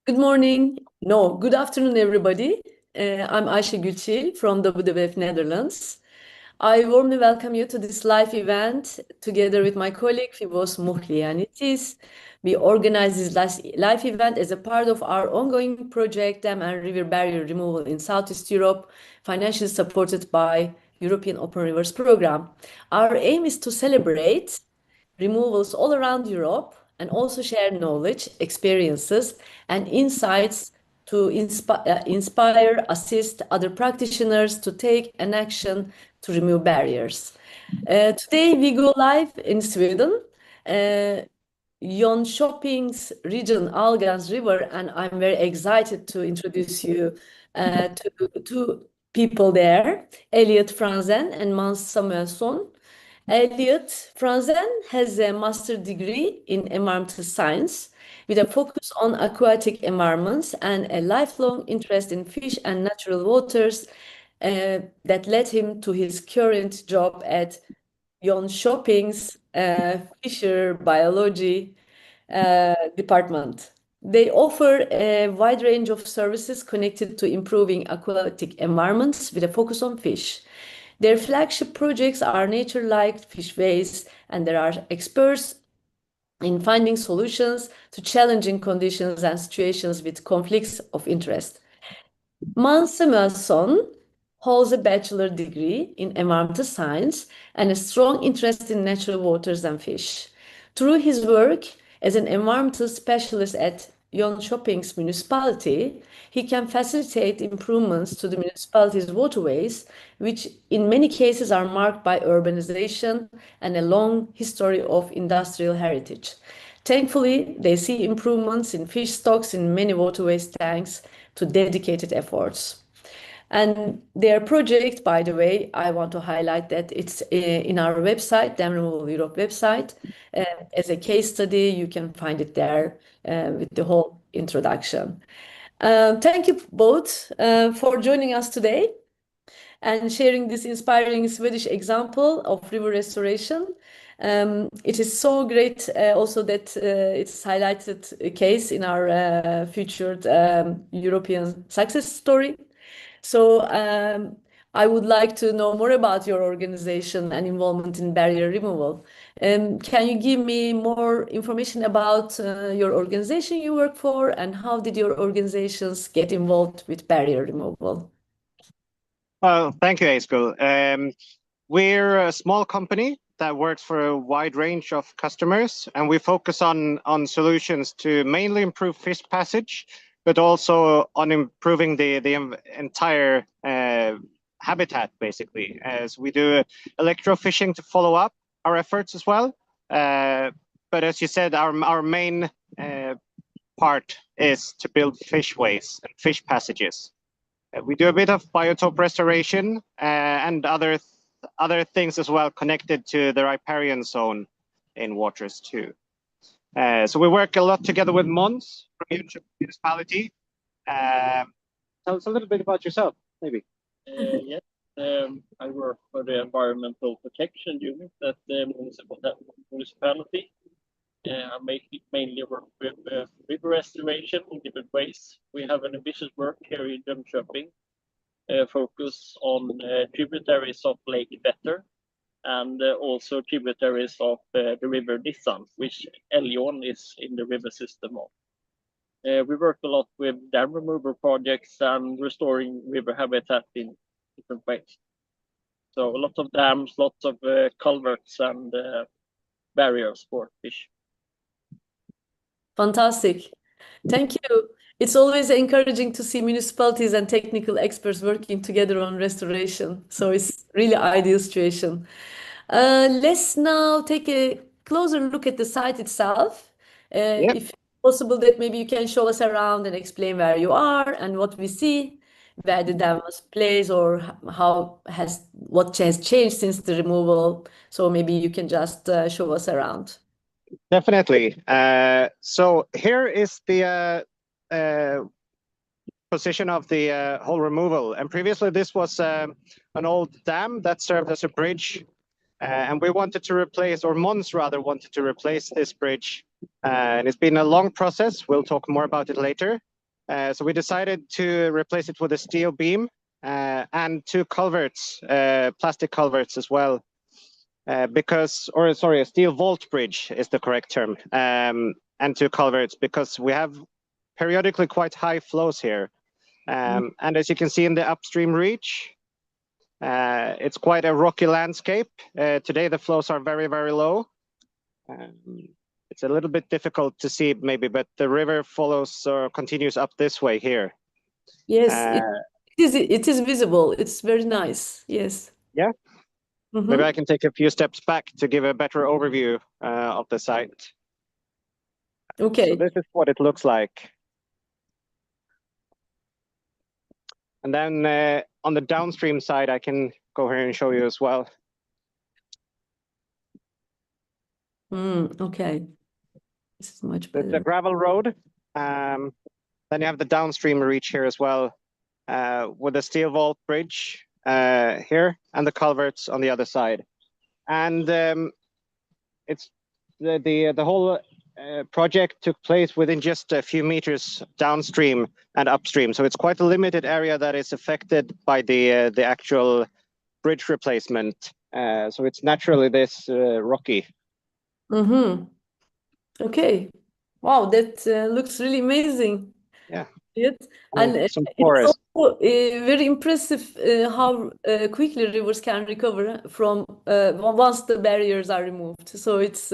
Good morning. No, good afternoon, everybody. I'm Ayşe Gülçil from WWF Netherlands. I warmly welcome you to this live event together with my colleague Fibos Muhlianitis. We organize this live event as a part of our ongoing project Dam and River Barrier Removal in Southeast Europe, financially supported by European Open Rivers Program. Our aim is to celebrate removals all around Europe and also share knowledge, experiences, and insights to inspire, assist other practitioners to take an action to remove barriers. Today we go live in Sweden. Jönköpings region, Algans River, and I'm very excited to introduce you to two people there, Elliot Franzén and Måns Samuelsson. Elliot Franzén has a master's degree in environmental science with a focus on aquatic environments and a lifelong interest in fish and natural waters that led him to his current job at Jönköpings Fiskeribiologi department. They offer a wide range of services connected to improving aquatic environments with a focus on fish. Their flagship projects are nature-like fish ways, and there are experts in finding solutions to challenging conditions and situations with conflicts of interest. Måns Samuelsson holds a bachelor degree in environmental science and a strong interest in natural waters and fish. Through his work as an environmental specialist at Jönköpings Municipality, he can facilitate improvements to the municipality's waterways, which in many cases are marked by urbanization and a long history of industrial heritage. Thankfully, they see improvements in fish stocks in many waterways thanks to dedicated efforts. And their project, by the way, I want to highlight that it's in our website, Dam Removal Europe website. As a case study, you can find it there with the whole introduction. Thank you both for joining us today and sharing this inspiring Swedish example of river restoration. It is so great also that it's highlighted a case in our featured European success story. So I would like to know more about your organization and involvement in barrier removal. Can you give me more information about your organization you work for and how did your organizations get involved with barrier removal? Well, thank you, Asko. We're a small company that works for a wide range of customers, and we focus on solutions to mainly improve fish passage, but also on improving the entire habitat, basically, as we do electrofishing to follow up our efforts as well. But as you said, our main part is to build fishways and fish passages. We do a bit of biotope restoration and other things as well connected to the riparian zone in waters too. So we work a lot together with Måns from Jönköpings Municipality. Tell us a little bit about yourself, maybe. Yes, I work for the environmental protection unit at the municipality. I mainly work with river restoration in different ways. We have an ambitious work here in Jönköping, focus on tributaries of Lake Vätter and also tributaries of the river Nissan, which Elliot is in the river system of. We work a lot with dam removal projects and restoring river habitat in different ways. So a lot of dams, lots of culverts and barriers for fish. Fantastic. Thank you. It's always encouraging to see municipalities and technical experts working together on restoration. So it's really ideal situation. Let's now take a closer look at the site itself. If possible, that maybe you can show us around and explain where you are and what we see, where the dam was placed, or what has changed since the removal. So maybe you can just show us around. Definitely. So here is the position of the whole removal. And previously this was an old dam that served as a bridge. And we wanted to replace, or Måns rather wanted to replace this bridge. And it's been a long process. We'll talk more about it later. So we decided to replace it with a steel beam and 2 culverts, plastic culverts as well, a steel vault bridge is the correct term, and 2 culverts because we have periodically quite high flows here. And as you can see in the upstream reach, it's quite a rocky landscape. Today the flows are very, very low. It's a little bit difficult to see maybe, but the river follows or continues up this way here. Yes, it is visible. It's very nice. Yes. Yeah. Maybe I can take a few steps back to give a better overview of the site. Okay. So this is what it looks like. And then on the downstream side, I can go here and show you as well. Okay. This is much better. It's a gravel road. Then you have the downstream reach here as well, with the steel vault bridge here and the culverts on the other side. And it's the whole project took place within just a few meters downstream and upstream. So it's quite a limited area that is affected by the actual bridge replacement. So it's naturally this rocky. Okay. Wow, that looks really amazing. Yeah. And some it's forest. also very impressive how quickly rivers can recover from once the barriers are removed. So it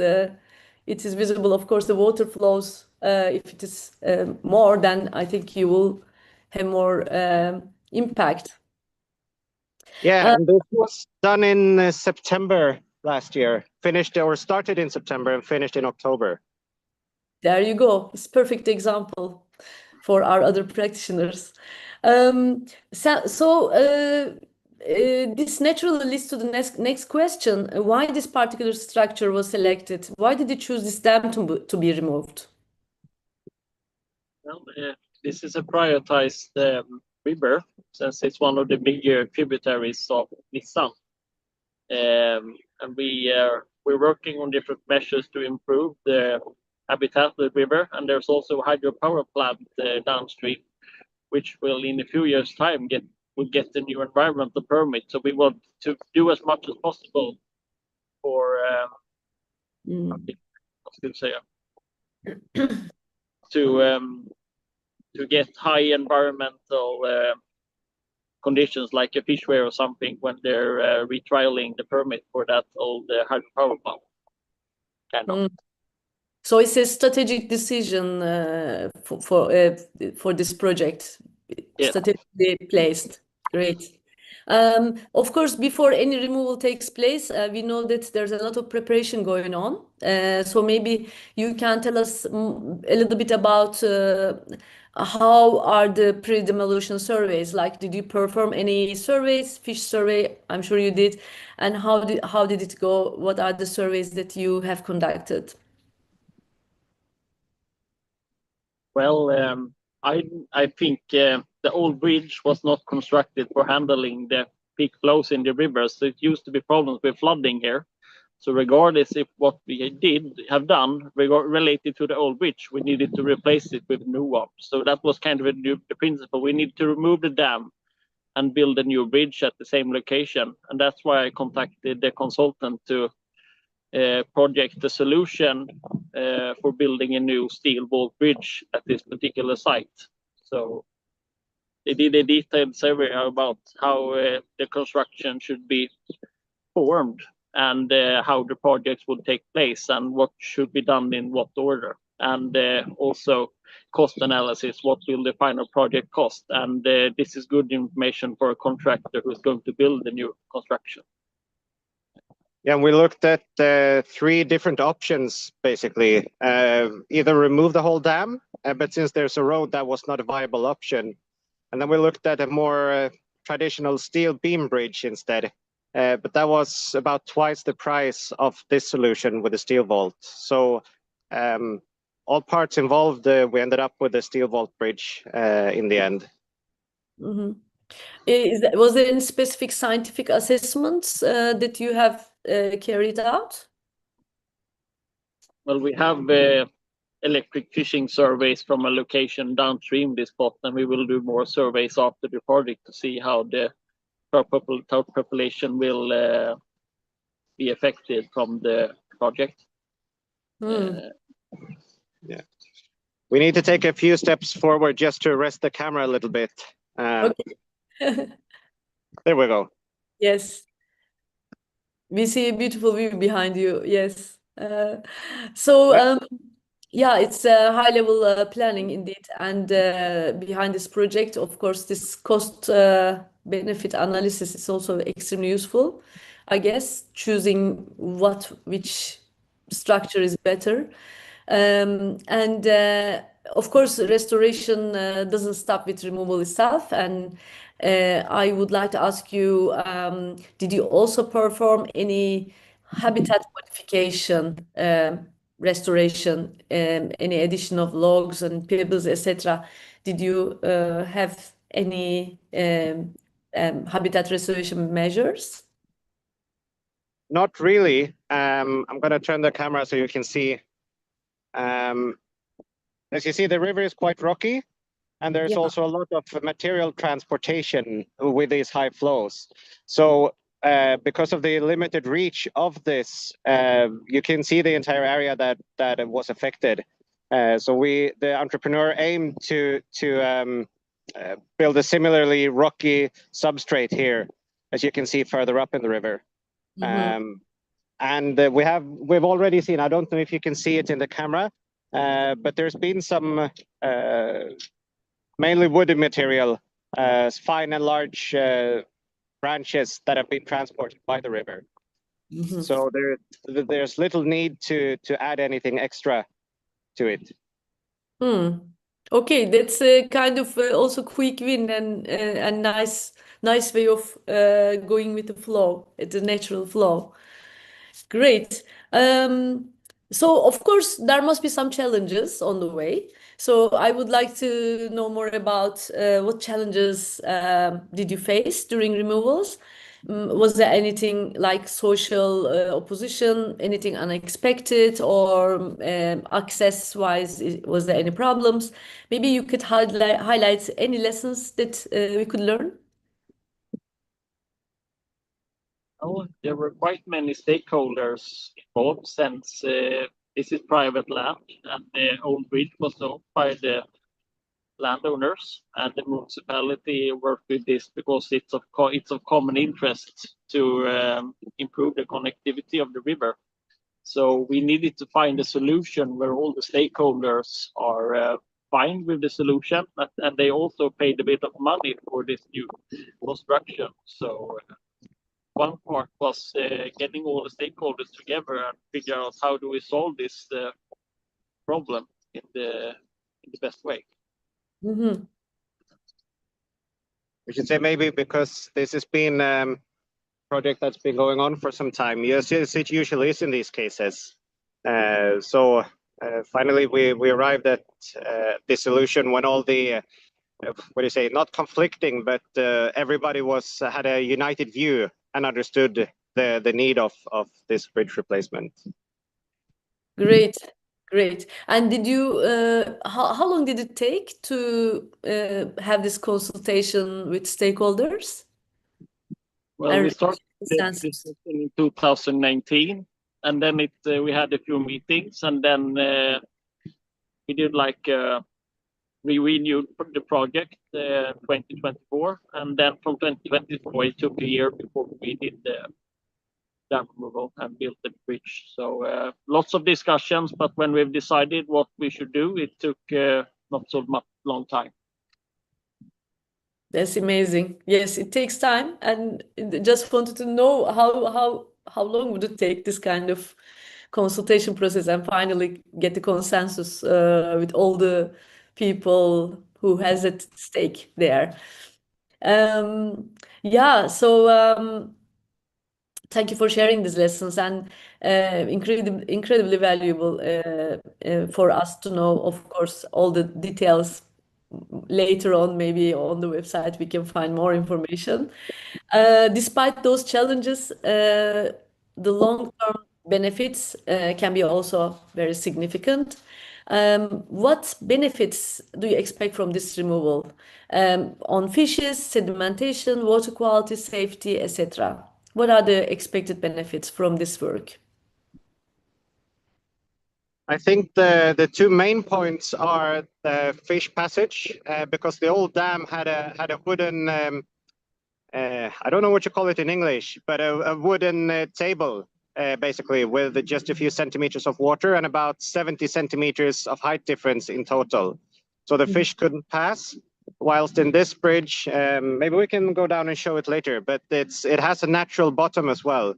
is visible, of course, the water flows. If it is more, then I think you will have more impact. Yeah, and this was done in September last year. Started in September and finished in October. There you go. It's a perfect example for our other practitioners. This naturally leads to the next question. Why this particular structure was selected? Why did you choose this dam to be removed? Well, this is a prioritized river since it's one of the bigger tributaries of Nissan. And we're working on different measures to improve the habitat of the river, and there's also a hydropower plant downstream, which will in a few years' time get the new environmental permit. So we want to do as much as possible for to get high environmental conditions like a fish weir or something when they're retrialing the permit for that old hydropower plant. Kind of. So it's a strategic decision for this project, strategically placed. Great. Of course, before any removal takes place, we know that there's a lot of preparation going on. So maybe you can tell us a little bit about how are the pre-demolition surveys? Like, did you perform any surveys, fish survey? I'm sure you did. And how did it go? What are the surveys that you have conducted? Well, I think the old bridge was not constructed for handling the peak flows in the rivers. So it used to be problems with flooding here. So regardless if what we have done related to the old bridge, we needed to replace it with a new one. So that was kind of the principle. We need to remove the dam and build a new bridge at the same location. And that's why I contacted the consultant to project the solution for building a new steel vault bridge at this particular site. So they did a detailed survey about how the construction should be formed and how the projects would take place and what should be done in what order. And also cost analysis, what will the final project cost? And this is good information for a contractor who's going to build the new construction. Yeah, we looked at 3 different options, basically. Either remove the whole dam, but since there's a road, that was not a viable option. And then we looked at a more traditional steel beam bridge instead. But that was about twice the price of this solution with the steel vault. So all parts involved, we ended up with the steel vault bridge in the end. Was there any specific scientific assessments that you have carried out? Well, we have electric fishing surveys from a location downstream this spot, and we will do more surveys after the project to see how the trout population will be affected from the project. Yeah. We need to take a few steps forward just to rest the camera a little bit. Okay. There we go. Yes. We see a beautiful view behind you. Yes. Yeah, it's a high level planning indeed. And behind this project, of course, this cost benefit analysis is also extremely useful. I guess choosing which structure is better. And of course, restoration doesn't stop with removal itself. And I would like to ask you, did you also perform any habitat modification, restoration, any addition of logs and pebbles, etc.? Did you have any habitat restoration measures? Not really. I'm going to turn the camera so you can see. As you see, the river is quite rocky, and there's also a lot of material transportation with these high flows. So because of the limited reach of this, you can see the entire area that was affected. So the entrepreneur aimed to build a similarly rocky substrate here, as you can see further up in the river. And we've already seen, I don't know if you can see it in the camera, but there's been some mainly woody material, fine and large branches that have been transported by the river. So there's little need to add anything extra to it. Okay, that's a kind of also quick win and nice way of going with the flow, the natural flow. Great. So of course there must be some challenges on the way. So I would like to know more about what challenges did you face during removals? Was there anything like social opposition, anything unexpected, or access-wise, was there any problems? Maybe you could highlight any lessons that we could learn. Oh, there were quite many stakeholders involved since this is private land and the old bridge was owned by the landowners, and the municipality worked with this because it's of common interest to improve the connectivity of the river. So we needed to find a solution where all the stakeholders are fine with the solution, and they also paid a bit of money for this new construction. So one part was getting all the stakeholders together and figure out how do we solve this problem in the best way. Mm-hmm. We should say maybe because this has been a project that's been going on for some time. Yes, it usually is in these cases. So finally we arrived at the solution when all the what do you say, not conflicting, but everybody had a united view and understood the need of this bridge replacement. Great, great. And did you, how long did it take to have this consultation with stakeholders? Well, we started this in 2019, and then we had a few meetings, and then we did we renewed the project 2024, and then from 2024 it took a year before we did the dam removal and built the bridge. So lots of discussions, but when we've decided what we should do, it took not so much long time. That's amazing. Yes, it takes time, and just wanted to know how long would it take this kind of consultation process and finally get the consensus with all the people who has at stake there. Yeah, so thank you for sharing these lessons, and incredibly valuable for us to know, of course, all the details. Later on, maybe on the website, we can find more information. Despite those challenges, the long-term benefits can be also very significant. What benefits do you expect from this removal on fishes, sedimentation, water quality, safety, etc.? What are the expected benefits from this work? I think the two main points are the fish passage, because the old dam had a wooden I don't know what you call it in English, but a wooden table, basically, with just a few centimeters of water and about 70 centimeters of height difference in total. So the fish couldn't pass. Whilst in this bridge, maybe we can go down and show it later, but it has a natural bottom as well,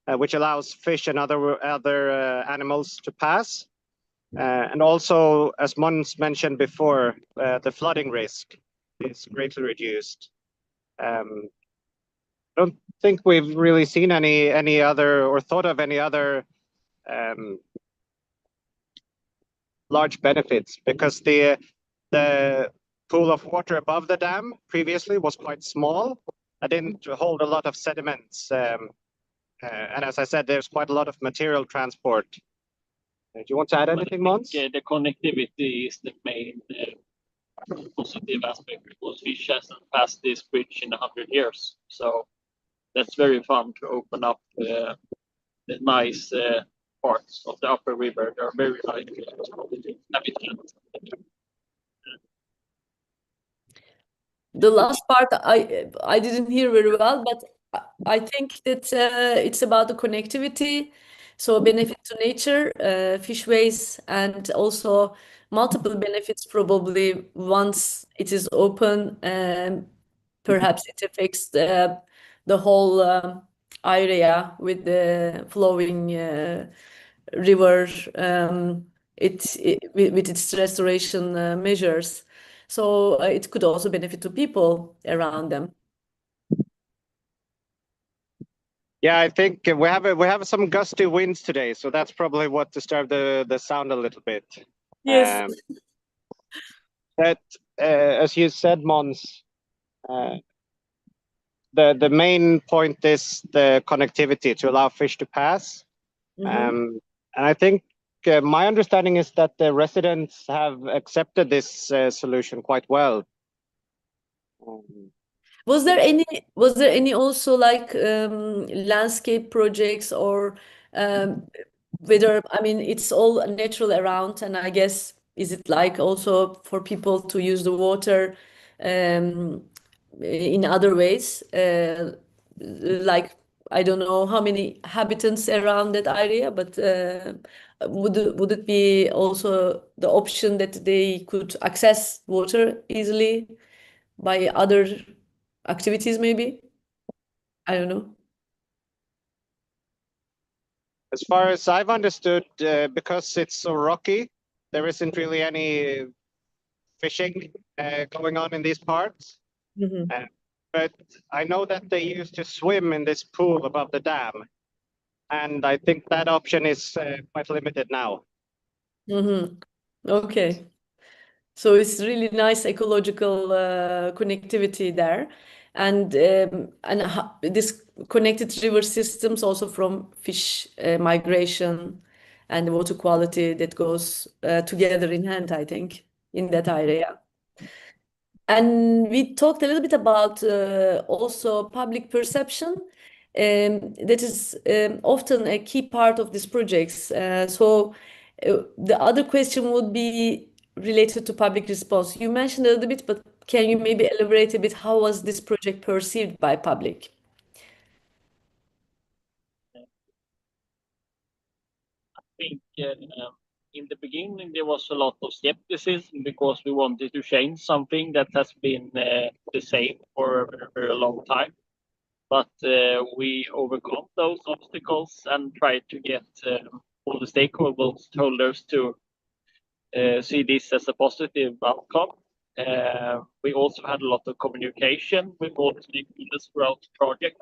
which allows fish and other animals to pass. And also, as Måns mentioned before, the flooding risk is greatly reduced. I don't think we've really seen any other or thought of any other large benefits, because the pool of water above the dam previously was quite small. It didn't hold a lot of sediments. And as I said, there's quite a lot of material transport. Do you want to add anything, Måns? The connectivity is the main positive aspect, because fish hasn't passed this bridge in 100 years. So that's very fun to open up the nice parts of the upper river. They're very nice habitat. The last part I didn't hear very well, but I think that it's about the connectivity, so benefit to nature, fishways, and also multiple benefits probably once it is open. Perhaps it affects the whole area with the flowing river, with its restoration measures. So it could also benefit to people around them. Yeah, I think we have some gusty winds today, so that's probably what disturbed the sound a little bit. Yes. But as you said, Måns, the main point is the connectivity to allow fish to pass. And I think my understanding is that the residents have accepted this solution quite well. Was there any also like landscape projects or whether, I mean, it's all natural around, and I guess, is it like also for people to use the water in other ways? Like, I don't know how many inhabitants around that area, but would it be also the option that they could access water easily by other activities, maybe? I don't know. As far as I've understood, because it's so rocky, there isn't really any fishing going on in these parts. But I know that they used to swim in this pool above the dam, and I think that option is quite limited now. Okay. So it's really nice ecological connectivity there, and this connected river systems also from fish migration and the water quality that goes together in hand, I think, in that area. And we talked a little bit about also public perception. That is often a key part of these projects. So the other question would be related to public response. You mentioned a little bit, but can you maybe elaborate a bit? How was this project perceived by public? I think in the beginning there was a lot of skepticism, because we wanted to change something that has been the same for a very, very long time. But we overcome those obstacles and tried to get all the stakeholders to see this as a positive outcome. We also had a lot of communication with all the stakeholders throughout the project.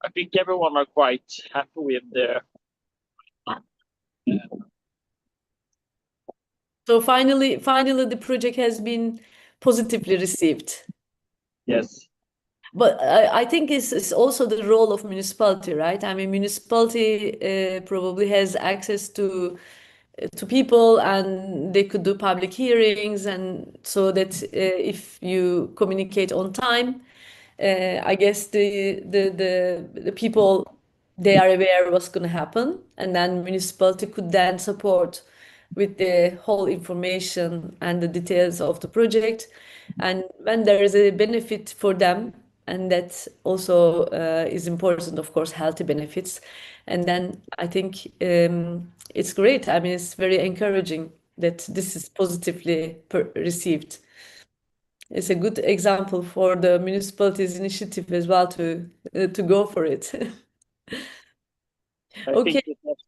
I think everyone are quite happy with the. So finally, the project has been positively received. Yes. But I think it's also the role of municipality, right? I mean, municipality probably has access to to people, and they could do public hearings, and so that if you communicate on time, I guess the people, they are aware what's going to happen, and then municipality could then support with the whole information and the details of the project, and when there is a benefit for them, and that also is important, of course, healthy benefits, and then I think it's great. I mean, it's very encouraging that this is positively received. It's a good example for the municipality's initiative as well to go for it. I Okay. think it's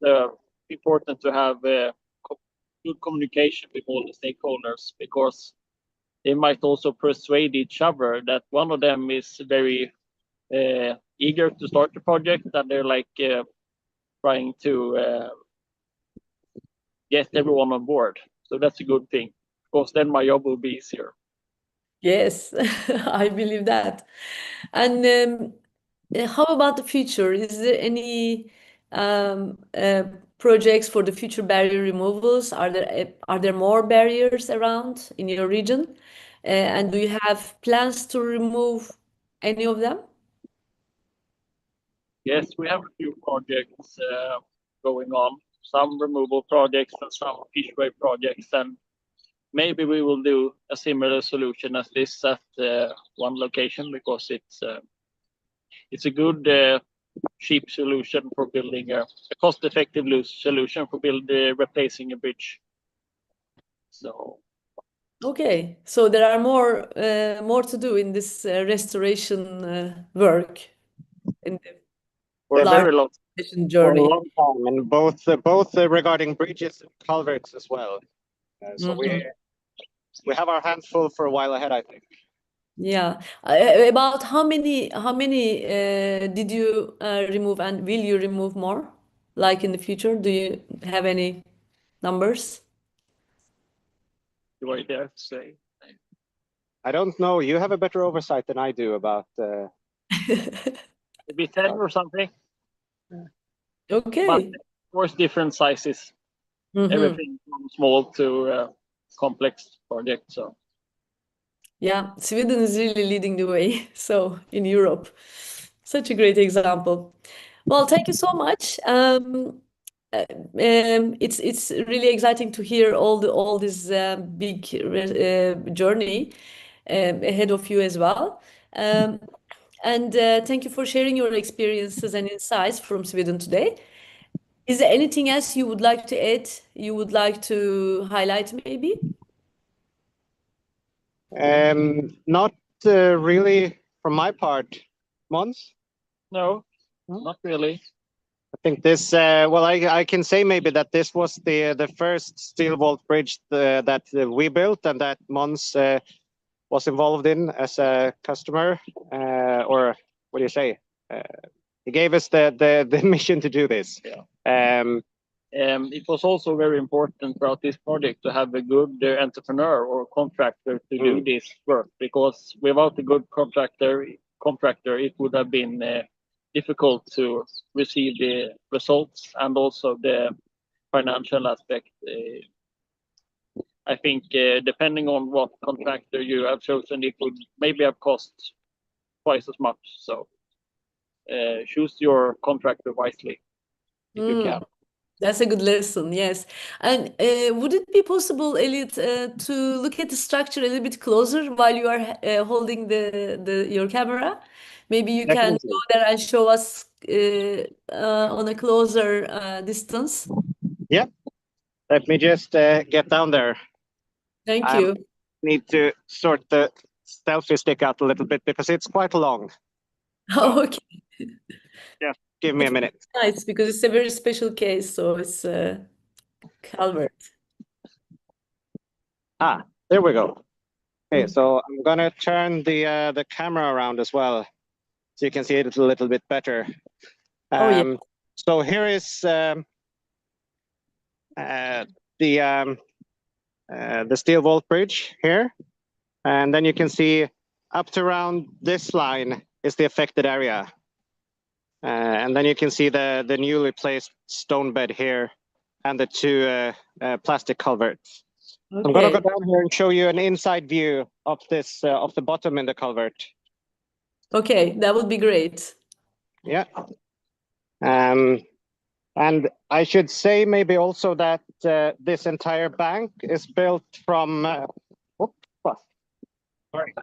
important to have good communication with all the stakeholders, because they might also persuade each other that one of them is very eager to start the project, and they're like trying to get everyone on board. So that's a good thing, because then my job will be easier. Yes, I believe that. And how about the future? Is there any projects for the future barrier removals? Are there more barriers around in your region? And do you have plans to remove any of them? Yes, we have a few projects going on, some removal projects and some fishway projects, and maybe we will do a similar solution as this at one location, because it's a good cheap solution for building a cost-effective solution for replacing a bridge. So Okay, so there are more to do in this restoration work in the for a large very long restoration For a journey. long time, and both regarding bridges and culverts as well. So Mhm. we have our hands full for a while ahead, I think. Yeah. About how many did you remove, and will you remove more like in the future? Do you have any numbers? way there to say. I don't know. You have a better oversight than I do about. Maybe 10 or something, but Okay. of course different sizes. Mhm. Everything from small to complex projects. So Yeah, Sweden is really leading the way. So in Europe, such a great example. Well, thank you so much. It's really exciting to hear all this big journey ahead of you as well. And thank you for sharing your experiences and insights from Sweden today. Is there anything else you would like to add? You would like to highlight, maybe? Not really from my part, Måns. no, not really. I think this. Well, I can say maybe that this was the first steel vault bridge that we built and that Måns was involved in as a customer, or what do you say? He gave us the mission to do this. Yeah. It was also very important throughout this project to have a good entrepreneur or contractor to do this work, because without a good contractor, it would have been difficult to receive the results and also the financial aspect. I think depending on what contractor you have chosen, it would maybe have cost twice as much. So choose your contractor wisely if you can. That's a good lesson, yes. And would it be possible, Elliot, to look at the structure a little bit closer while you are holding your camera? Maybe you can Definitely. go there and show us on a closer distance. Yeah. Let me just get down there. Thank I you. need to sort the selfie stick out a little bit because it's quite long. Okay. Yeah, give me a minute. Nice, because it's a very special case, so it's Calvert. There we go. Okay, so I'm gonna turn the camera around as well, so you can see it a little bit better. Oh, yeah. So here is the steel vault bridge here, and then you can see up to around this line is the affected area, and then you can see the newly placed stone bed here and the two plastic culverts. Okay. I'm going to go down here and show you an inside view of this of the bottom in the culvert. Okay, that would be great. Yeah. And I should say maybe also that this entire bank is built from. Sorry.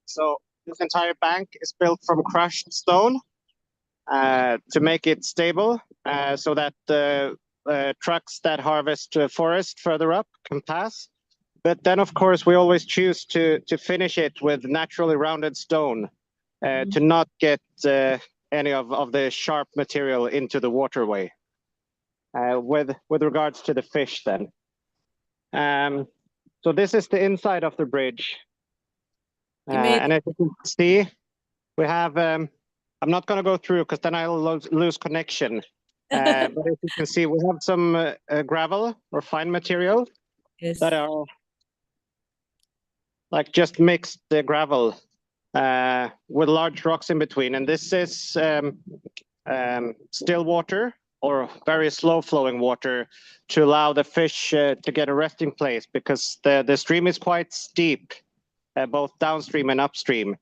So this entire bank is built from crushed stone to make it stable, so that trucks that harvest forest further up can pass. But then, of course, we always choose to finish it with naturally rounded stone to not get any of the sharp material into the waterway. With regards to the fish, then. So this is the inside of the bridge. And as you can see, we have, I'm not going to go through because then I'll lose connection. But as you can see, we have some gravel or fine material that are like just mixed the gravel with large rocks in between. And this is still water or very slow flowing water to allow the fish to get a resting place, because the stream is quite steep, both downstream and upstream.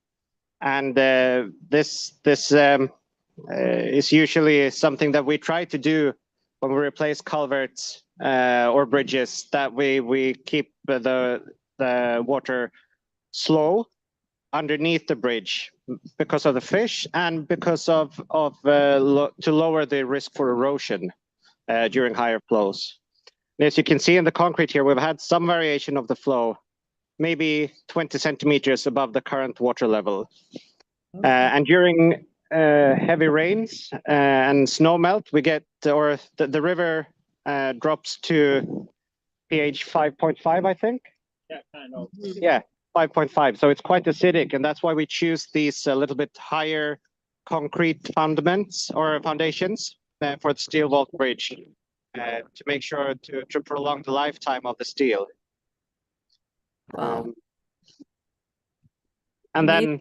And this is usually something that we try to do when we replace culverts or bridges, that we keep the water slow underneath the bridge because of the fish and because of to lower the risk for erosion during higher flows. And as you can see in the concrete here, we've had some variation of the flow, maybe 20 centimeters above the current water level. And during heavy rains and snow melt, we get, or the river drops to pH 5.5, I think. Yeah, kind of. Yeah, 5.5. So it's quite acidic, and that's why we choose these a little bit higher concrete fundaments or foundations for the steel vault bridge to make sure to prolong the lifetime of the steel. Wow. And then,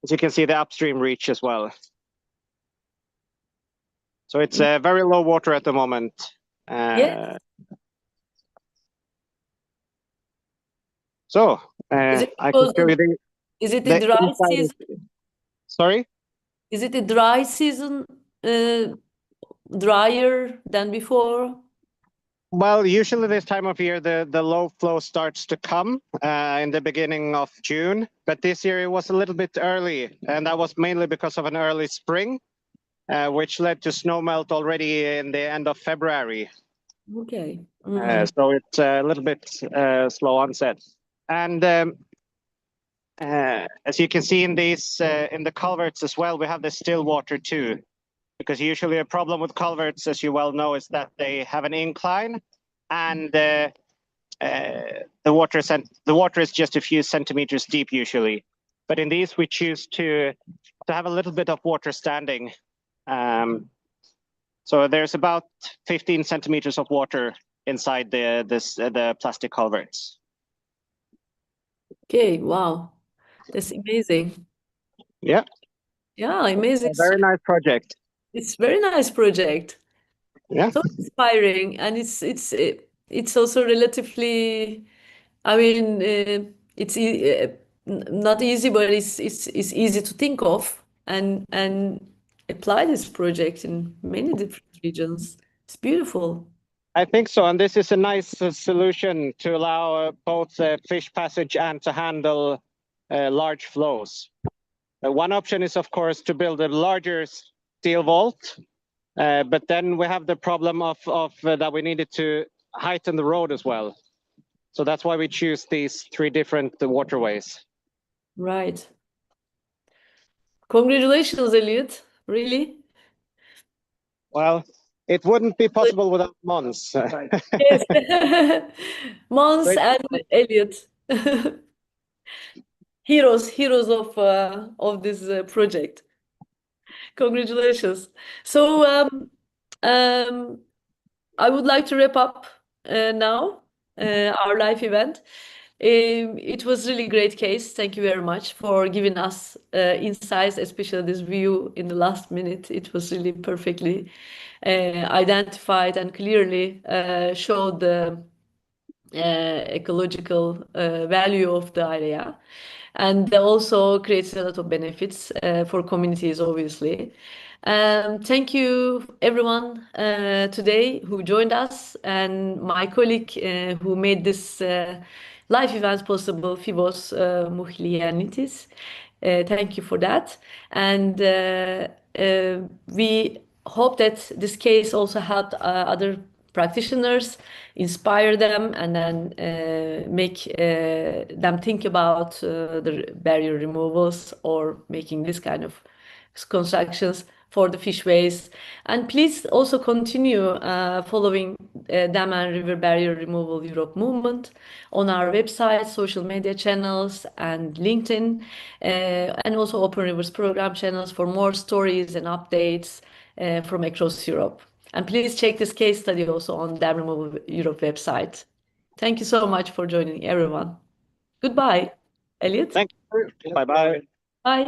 as you can see, the upstream reach as well. So it's very low water at the moment. Yes. So Is it I can show you is it the dry season? Sorry? Is it a dry season, drier than before? Well, usually this time of year, the low flow starts to come in the beginning of June. But this year it was a little bit early, and that was mainly because of an early spring, which led to snow melt already in the end of February. Okay. So it's a little bit slow onset. And as you can see in these in the culverts as well, we have the still water too, because usually a problem with culverts, as you well know, is that they have an incline, and the water is just a few centimeters deep usually. But in these, we choose to have a little bit of water standing. So there's about 15 centimeters of water inside the plastic culverts. Okay, wow. That's amazing. Yeah. Yeah, amazing. A very nice project. It's very nice project. Yeah. So inspiring, and it's also relatively, I mean, it's not easy, but it's easy to think of and apply this project in many different regions. It's beautiful. I think so, and this is a nice solution to allow both fish passage and to handle large flows. One option is, of course, to build a larger steel vault, but then we have the problem of that we needed to heighten the road as well. So that's why we choose these three different waterways. Right. Congratulations, Elliot. Really? Well, it wouldn't be possible without Måns. Yes. Måns and Elliot. Heroes of this project. Congratulations. So I would like to wrap up now our live event. It was really great case. Thank you very much for giving us insights, especially this view in the last minute. It was really perfectly identified and clearly showed the ecological value of the area, and also creates a lot of benefits for communities, obviously. Thank you everyone today who joined us, and my colleague who made this live event possible, Fibos Muhlianitis. Thank you for that. And we hope that this case also helped other practitioners, inspire them, and then make them think about the barrier removals or making this kind of constructions for the fishways. And please also continue following Dam and River Barrier Removal Europe movement on our website, social media channels, and LinkedIn, and also Open Rivers program channels for more stories and updates from across Europe. And please check this case study also on Dam Removal Europe website. Thank you so much for joining, everyone. Goodbye, Elliot. Thank you. Bye-bye. Bye.